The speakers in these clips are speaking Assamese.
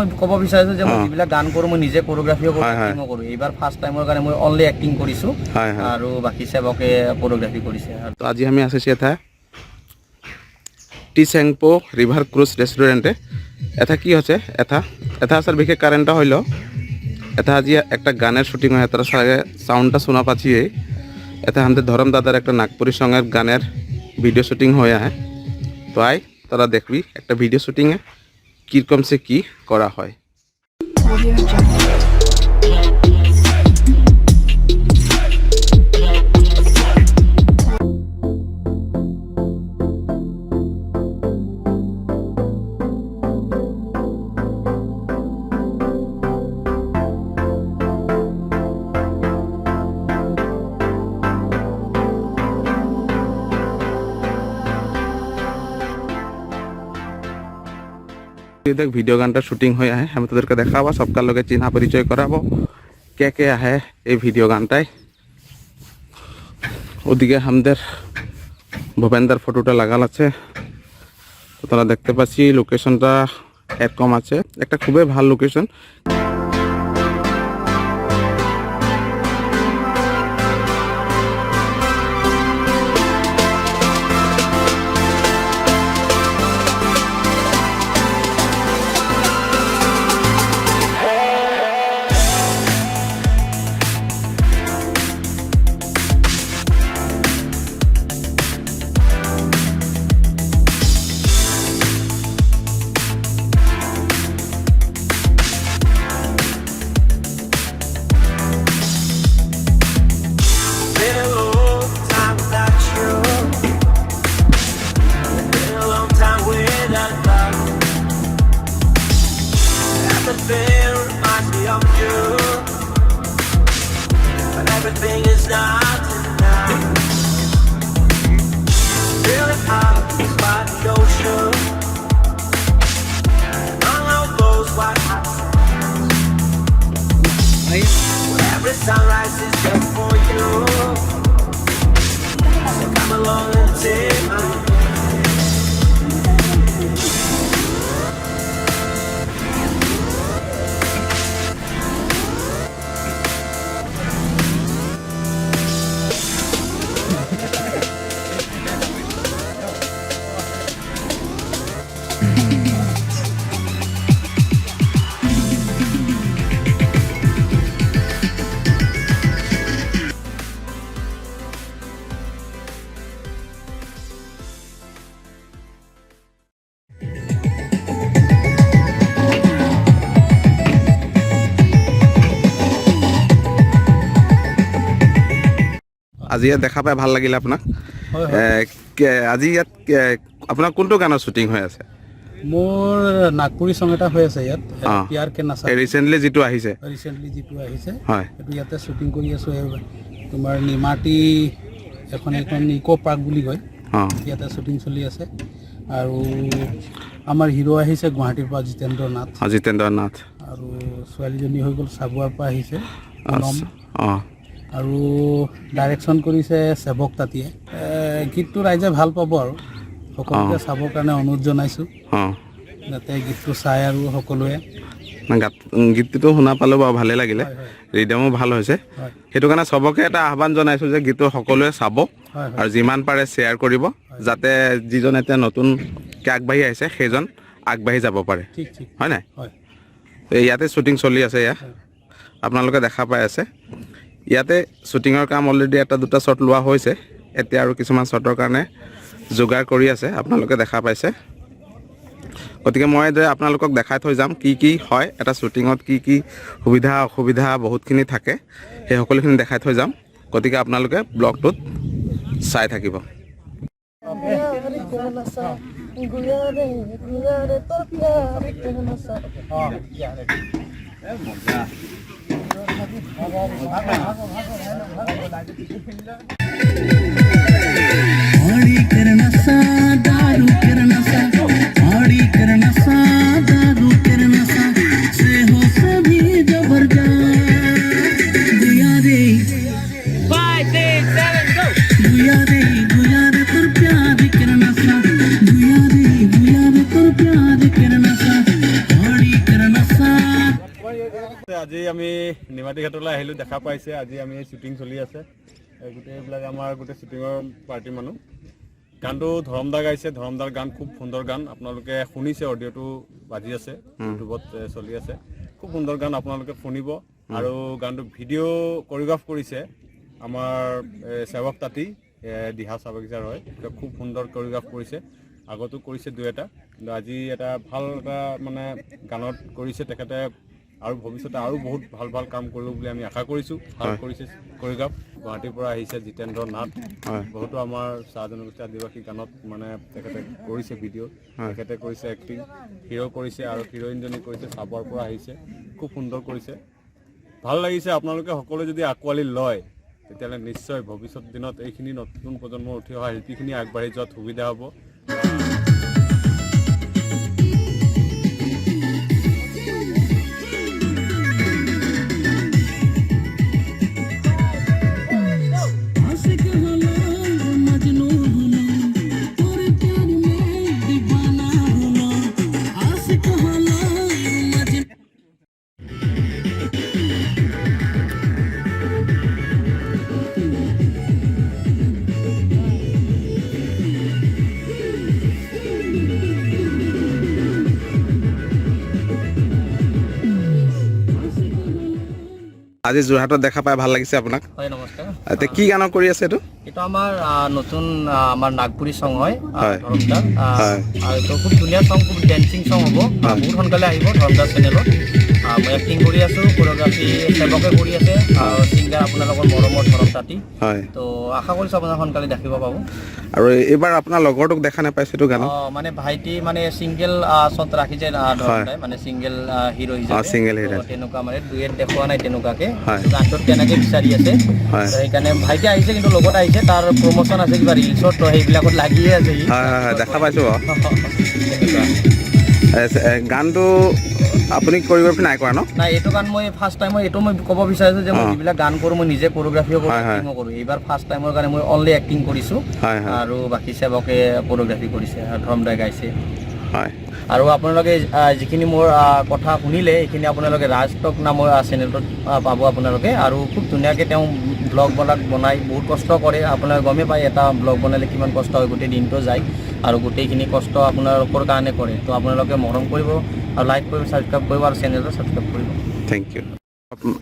মই ক'ব বিচাৰিছোঁ যে মই যিবিলাক গান কৰোঁ মই নিজে কোৰিঅগ্ৰাফিও কৰোঁ, এক্টিঙো কৰোঁ। এইবাৰ ফাৰ্ষ্ট টাইমৰ কাৰণে মই অনলি এক্টিং কৰিছোঁ আৰু বাকী সেৱকে কোৰিঅগ্ৰাফি কৰিছে। তো আজি আমি আছি এটা টি চেংপো রিভার ক্রুজ রেস্টুরেন্টে। এটা কি হচ্ছে এটা আসার বিশেষ কারণটা হইল এটা আজি একটা গানের শুটিং হয়, তারা সাউন্ডটা শোনা পাচ্ছি। এটা আমাদের ধরম দাদার একটা নাগপুরি সঙ্গের গানের ভিডিও শুটিং হয়ে আয়। তো আয় তারা দেখবি একটা ভিডিও শুটিংয়ে কীরকম সে কি করা হয়। দেখ ভিডিও গানটা শুটিং হয়ে আহে, আমি তোদেরকে দেখাবো, সবকার লোকে চিহ্না পরিচয় করাবো কে আহে এই ভিডিও গানটায়। ওদিকে আমাদের ভূপেন্দার ফটোটা লাগাল আছে, তো তোরা দেখতে পাচ্ছি লোকেশনটা এরকম আছে, একটা খুবই ভালো location. Everything is not enough. Feeling hot by the ocean. Long out those white hot sands. Every sunrise is just for you. So come along and take my hand. আজি ইয়াত দেখা পাই ভাল লাগিল আপোনাক। আজি ইয়াত আপোনাৰ কোনটো গানৰ শ্বুটিং হৈ আছে? মোৰ নাগপুৰী সং এটা হৈ আছে ইয়াত, পিয়াৰ কে নাচা। ৰিচেণ্টলি যিটো আহিছে হয়, এইটো ইয়াতে শ্বুটিং কৰি আছোঁ। তোমাৰ নিমাটি এখন ইকো পাৰ্ক বুলি কয়, ইয়াতে শ্বুটিং চলি আছে। আৰু আমাৰ হিৰো আহিছে গুৱাহাটীৰ পৰা জিতেন্দ্ৰ নাথ, আৰু ছোৱালীজনী হৈ গ'ল চাবুৱাৰ পৰা আহিছে আৰু ডাইৰেকশ্যন কৰিছে সেৱক তাঁতীয়ে। গীতটো ৰাইজে ভাল পাব আৰু সকলোকে চাবৰ কাৰণে অনুৰোধ জনাইছোঁ, যাতে গীতটো চাই আৰু সকলোৱে। গীতটো শুনা পালোঁ বাৰু, ভালেই লাগিলে, ৰিডামো ভাল হৈছে। সেইটো কাৰণে চবকে এটা আহ্বান জনাইছোঁ যে গীতটো সকলোৱে চাব আৰু যিমান পাৰে শ্বেয়াৰ কৰিব, যাতে যিজন এতিয়া নতুনকৈ আগবাঢ়ি আহিছে সেইজন আগবাঢ়ি যাব পাৰে, হয় নাই? ইয়াতে শ্বুটিং চলি আছে, ইয়াত আপোনালোকে দেখা পাই আছে। ইয়াতে শ্বুটিঙৰ কাম অলৰেডি এটা দুটা শ্বট লোৱা হৈছে, এতিয়া আৰু কিছুমান শ্বটৰ কাৰণে যোগাৰ কৰি আছে, আপোনালোকে দেখা পাইছে। গতিকে মই আপোনালোকক দেখাই থৈ যাম কি হয় এটা শ্বুটিঙত, কি সুবিধা অসুবিধা বহুতখিনি থাকে, সেই সকলোখিনি দেখাই থৈ যাম। গতিকে আপোনালোকে ব্লগটোত চাই থাকিব। Pyar Ker আজি আমি নিমাতী ঘাটলৈ আহিলোঁ, দেখা পাইছে আজি আমি শ্বুটিং চলি আছে, গোটেইবিলাক আমাৰ গোটেই শ্বুটিঙৰ পাৰ্টিৰ মানুহ। গানটো ধৰমদা গাইছে, ধৰমদাৰ গান খুব সুন্দৰ গান, আপোনালোকে শুনিছে, অডিঅ'টো বাজি আছে, ইউটিউবত চলি আছে, খুব সুন্দৰ গান আপোনালোকে শুনিব। আৰু গানটো ভিডিঅ' কৰিগ্ৰাফ কৰিছে আমাৰ সেৱক তাঁতী, দিহা চাবগিজাৰ হয়, খুব সুন্দৰ কৰিগ্ৰাফ কৰিছে, আগতো কৰিছে দুই এটা, কিন্তু আজি এটা ভাল এটা মানে গানত কৰিছে তেখেতে, আৰু ভৱিষ্যতে আৰু বহুত ভাল ভাল কাম কৰিব বুলি আমি আশা কৰিছোঁ। ভাল কৰিছে কৰিগ্ৰাফ। গুৱাহাটীৰ পৰা আহিছে জিতেন্দ্ৰ নাথ, বহুতো আমাৰ চাহ জনগোষ্ঠী আদিবাসী গানত মানে তেখেতে কৰিছে ভিডিঅ', তেখেতে কৰিছে এক্টিং, হিৰ' কৰিছে আৰু হিৰইনজনী কৰিছে, চাবৰ পৰা আহিছে, খুব সুন্দৰ কৰিছে, ভাল লাগিছে। আপোনালোকে সকলোৱে যদি আঁকোৱালি লয় তেতিয়াহ'লে নিশ্চয় ভৱিষ্যত দিনত এইখিনি নতুন প্ৰজন্মৰ উঠি অহা শিল্পীখিনি আগবাঢ়ি যোৱাত সুবিধা হ'ব। আজি যোৰহাটত দেখা পাই ভাল লাগিছে আপোনাক? হয়, নমস্কাৰ। এতিয়া কি গানৰ কৰি আছে এইটো? এইটো আমাৰ নতুন আমাৰ নাগপুৰী চং হয়, ধৰমদাৰ, আৰু এইটো খুব ধুনীয়া চং, খুব ডেন্সিং চং হ'ব, বহুত সোনকালে আহিব ধৰমদাৰ চেনেলত। মই এক্টিং কৰি আছোঁ, কোৰিঅ'গ্ৰাফি সেৱকে কৰি আছে, ছিংগাৰ আপোনালোকৰ মৰমৰ ধৰম তাঁতী। তো আশা কৰিছোঁ আপোনাক সোনকালে দেখিব পাব। আৰু এইবাৰ আপোনাৰ লগৰটোক দেখা নাপাইছে এইটো গানত? মানে ভাইটি মানে ছিংগেল শ্বট ৰাখিছে ধৰমদাই, মানে ছিংগেল হিৰ' হিচাপে, তেনেকুৱা মানে ডুৱেট দেখুওৱা নাই তেনেকুৱাকে, গানটোত তেনেকৈ বিচাৰি আছে, সেইকাৰণে ভাইটি আহিছে, কিন্তু লগত আহিছে, তাৰ প্ৰমোশ্যন আছে কিবা ৰিলছত, তো সেইবিলাকত লাগিয়ে আছে। দেখা পাইছোঁ বাৰু। গানটো আপুনি কোৰিঅ'গ্ৰাফি নাই কৰা ন? নাই, এইটো গান মই ফাৰ্ষ্ট টাইম, এইটো মই ক'ব বিচাৰিছোঁ যে মই যিবিলাক গান কৰোঁ মই নিজে কোৰিঅ'গ্ৰাফিও কৰোঁ, এক্টিঙো কৰোঁ। এইবাৰ ফাৰ্ষ্ট টাইমৰ কাৰণে মই অনলি এক্টিং কৰিছোঁ, আৰু বাকী সেৱকে কোৰিঅ'গ্ৰাফি কৰিছে আৰু ধৰমদাই গাইছে। আৰু আপোনালোকে যিখিনি মোৰ কথা শুনিলে এইখিনি আপোনালোকে ৰাজ টক নামৰ চেনেলটোত পাব আপোনালোকে, আৰু খুব ধুনীয়াকৈ তেওঁ ব্লগ বনাই বহুত কষ্ট কৰে, আপোনালোকে গমেই পায় এটা ব্লগ বনালে কিমান কষ্ট হয়, গোটেই দিনটো যায়, আৰু গোটেইখিনি কষ্ট আপোনালোকৰ কাৰণে কৰে। তো আপোনালোকে মৰম কৰিব আৰু লাইক কৰিব, ছাবস্ক্ৰাইব কৰিব, আৰু চেনেলটো ছাবস্ক্ৰাইব কৰিব। Thank you.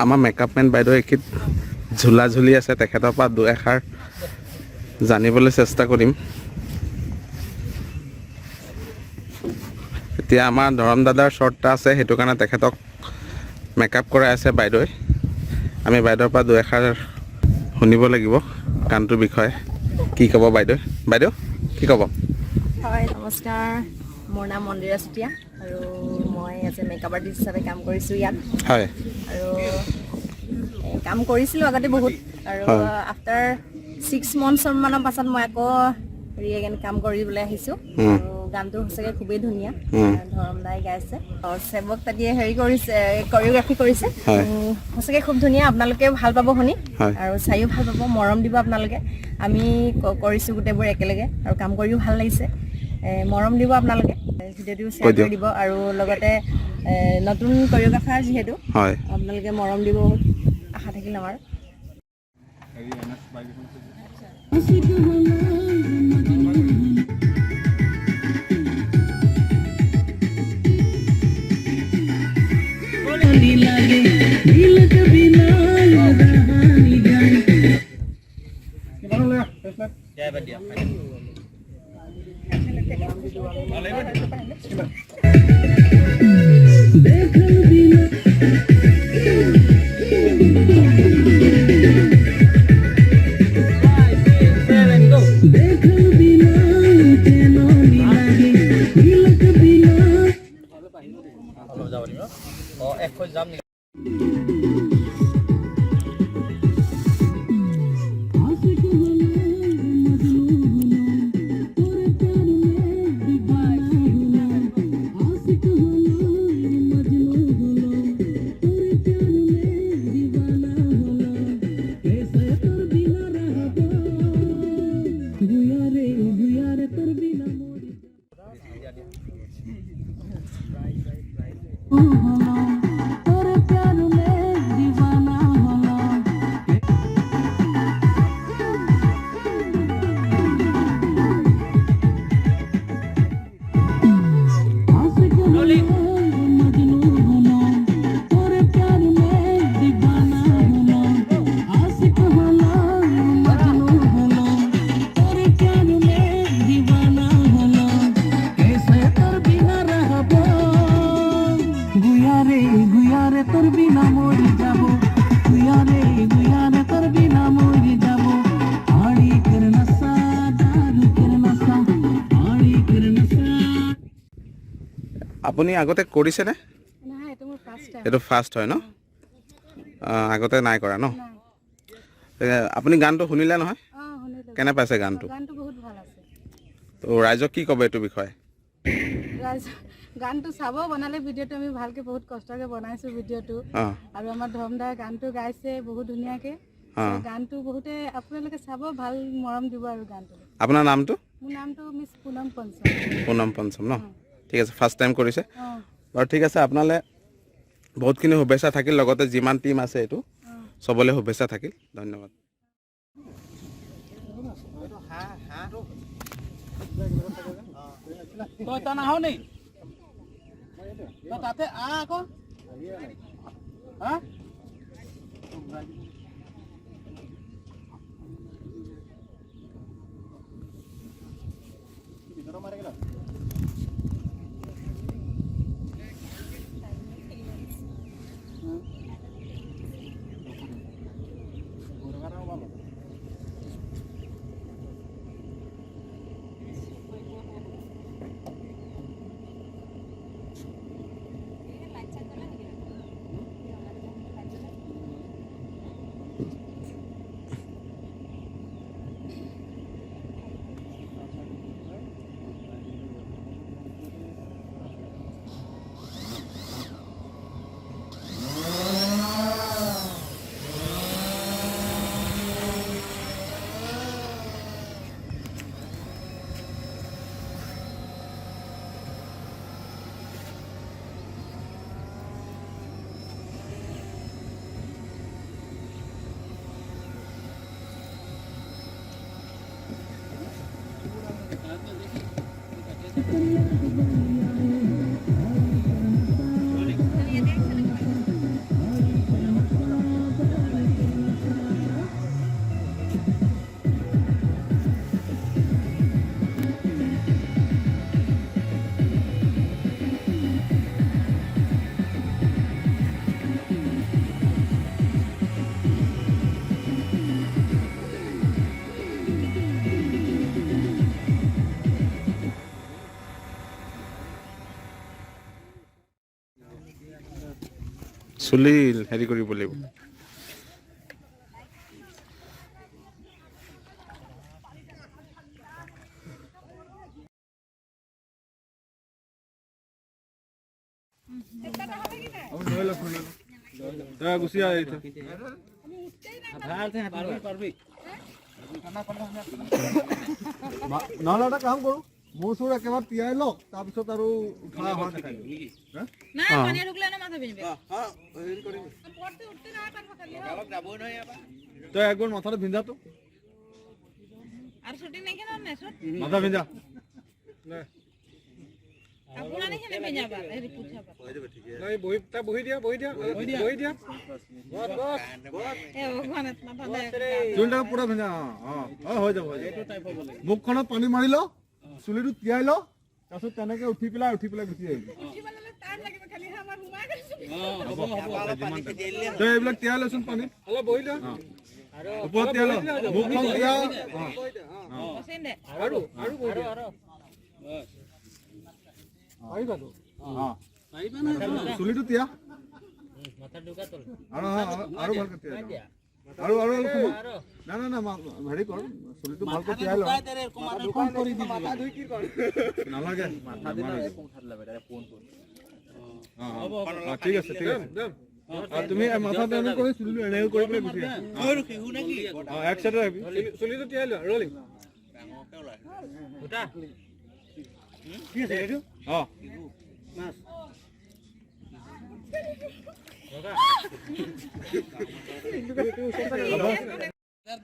আমাৰ মেকআপ মেন বাইদেউ এইখিনিত ঝোলা ঝুলি আছে, তেখেতৰ পৰা দুই এষাৰ জানিবলৈ চেষ্টা কৰিম। এতিয়া আমাৰ ধৰম দাদাৰ শ্বৰ্ট এটা আছে, সেইটো কাৰণে তেখেতক মেকআপ কৰাই আছে বাইদেৱে। আমি বাইদেউৰ পৰা দুই এষাৰ শুনিব লাগিব গানটোৰ বিষয়ে। কি ক'ব বাইদেউ? বাইদেউ কি ক'ব? হয়, নমস্কাৰ। মোৰ নাম মন্দিৰা চুতীয়া, আৰু মই এজ এ মেকআপ আৰ্টিষ্ট হিচাপে কাম কৰিছোঁ ইয়াত। হয়। আৰু কাম কৰিছিলোঁ আগতে বহুত, আৰু আফটাৰ 6 মান্থছমানৰ পাছত মই আকৌ ৰিএগেইন কাম কৰিবলৈ আহিছোঁ। আৰু গানটো সঁচাকৈ খুবেই ধুনীয়া, ধৰমদাই গাইছে, সেৱক তাঁতীয়ে হেৰি কৰিছে, কোৰিঅ'গ্ৰাফি কৰিছে, সঁচাকৈ খুব ধুনীয়া। আপোনালোকে ভাল পাব শুনি, আৰু চাইও ভাল পাব, মৰম দিব আপোনালোকে। আমি কৰিছোঁ গোটেইবোৰ একেলগে, আৰু কাম কৰিও ভাল লাগিছে, মৰম দিব আপোনালোকে, ভিডিঅ'টো শ্বেয়াৰ কৰি দিব, আৰু লগতে নতুন কোৰিঅ'গ্ৰাফাৰ যিহেতু আপোনালোকে মৰম দিব, আশা থাকিল আমাৰ। বিনা মৰি যাব গুয়াৰে তোৰ বিনা মৰি যাব আড়ি কেৰ নসা দাৰু কেৰ নসা আড়ি কেৰ নসা আপুনি আগতে কৰিছেনে নহয় এইটো মোৰ ফাৰ্ষ্ট টাইম এইটো ফাৰ্ষ্ট হয় ন আগতে নাই কৰা ন আপুনি গানটো শুনিলে নহয় শুনিলোঁ কেনে পাইছে গানটো গানটো বহুত ভাল আছে তো ৰাইজক কি ক'ব এইটো বিষয়ে গানটো চাব বনালে ভিডিঅ'টো আমি ভালকে বহুত কষ্টকে বনাইছো ভিডিঅ'টো আৰু আমাৰ ধৰমদাৰ গানটো গাইছে বহুত ধুনীয়াকে গানটো বহুতে আপোনালোকে চাব ভাল মৰম দিব আৰু গানটো আপোনাৰ নামটো মোৰ নামটো মিছ পুনম পঞ্চম ন ঠিক আছে ফাৰ্ষ্ট টাইম কৰিছে বাৰু ঠিক আছে আপোনালে বহুতখিনি শুভেচ্ছা থাকিল লগতে যিমান টিম আছে এইটো চবলে শুভেচ্ছা থাকিল ধন্যবাদ তই তা নাহ নেই তাতে আকৌ হা চুলি হেৰি কৰিব লাগিব গুচি আহ নহ'লে এটা কাম কৰোঁ মোৰ চোৰ একেবাৰে তিয়াই লওক তাৰপিছত আৰু উঠা অহা দেখাই তই একবাৰ মাথাটো ভিন্ধাটো মাথা ভিন্ধা বহি দিয়া পুৰা ভিন্ধা হৈ যাব মুখখনত পানী মাৰি ল চুলিটো তিয়াই ল তাৰপিছত তেনেকে উঠি পেলাই গুচি আহিবি তই এইবিলাক তিয়াই লচোন পানী অলপ বহি ল ওপৰত তিয়াই ল মুখখন তিয়া চুলিটো তিয়া আৰু ভালকে তিয়াই আৰু না হেৰি কৰ চুলিটো ভালকে তিয়াই ল নালাগে ঠিক আছে তুমি মাথা তেনে কৰি চুলিটো এনেও কৰি পেলাই গুচি এক চাইডে ৰাখবি চুলিটো তিয়াই ল ৰলিং কি আছে এইটো মাছ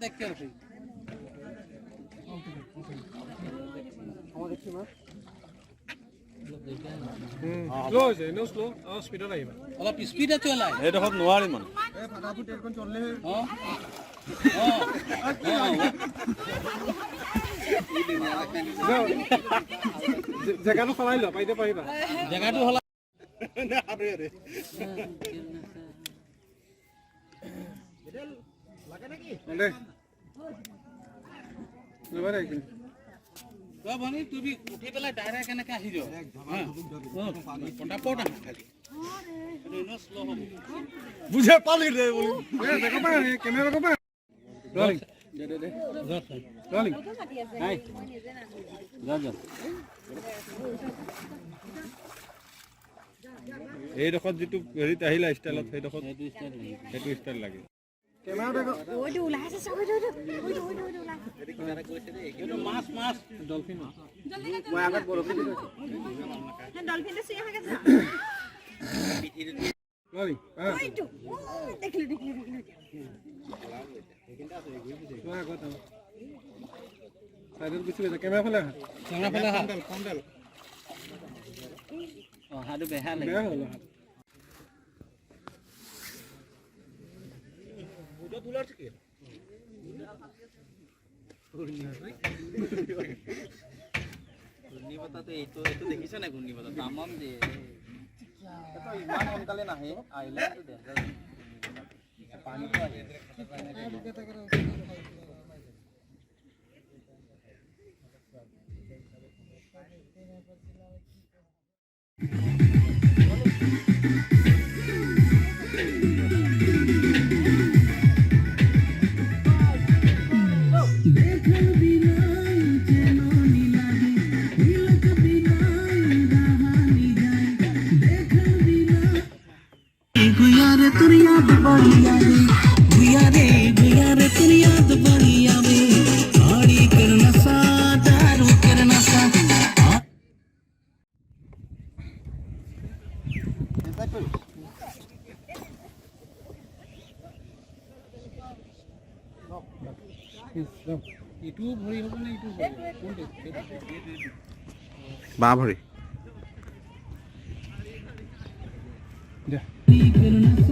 দেখতে আছি স্লো হৈছে নো স্লো স্পীডত আহিবা অলপ স্পীডে চলাই এইডোখৰত নোৱাৰি মানে জেগাটো সলাই ল পাৰিবা জেগাটো হলা ভনী তুমি উঠি পেলাই ডাইৰেক্ট এনেকে আহি যাও পটাপট আহা খালি বুঝে পালি রে বলি দেখো পা ক্যামেরা দেখো পা রোলিং দে রোলিং হাই যা এই দেখত যেটো হেৰিত আহিলা ষ্টাইলত সেই দেখত সেইটো ষ্টাইল লাগে ক্যামেৰা দেখো ওইটো ওলাইছে সব ওইটো ওলাইছে এইটো মাছ মাছ ডলফিন মই আগত বৰফি দিছো ডলফিনটো চুই আহাকে যা ৰলিং ওইটো দেখিলো চোৱা আগত সাইডত গুছি গৈছে ক্যামেৰা ফালে কণ্ডেল হাটো বেহা লাগে বেয়া হ'ল ঘূৰ্ণিবতাহটো এইটো দেখিছে নাই ঘূৰ্ণিবতাহ তামাম যে এইটো ইমান সোনকালে নাহে আহিলে পানীটো আহে गुया रे तेरी याद बड़ी आवे गुया रे तेरी याद बड़ी आवे साड़ी करना सा दारू करना सा ইটো ভৰি হ'ব নে ইটো কোনটো বাঁ ভৰি करना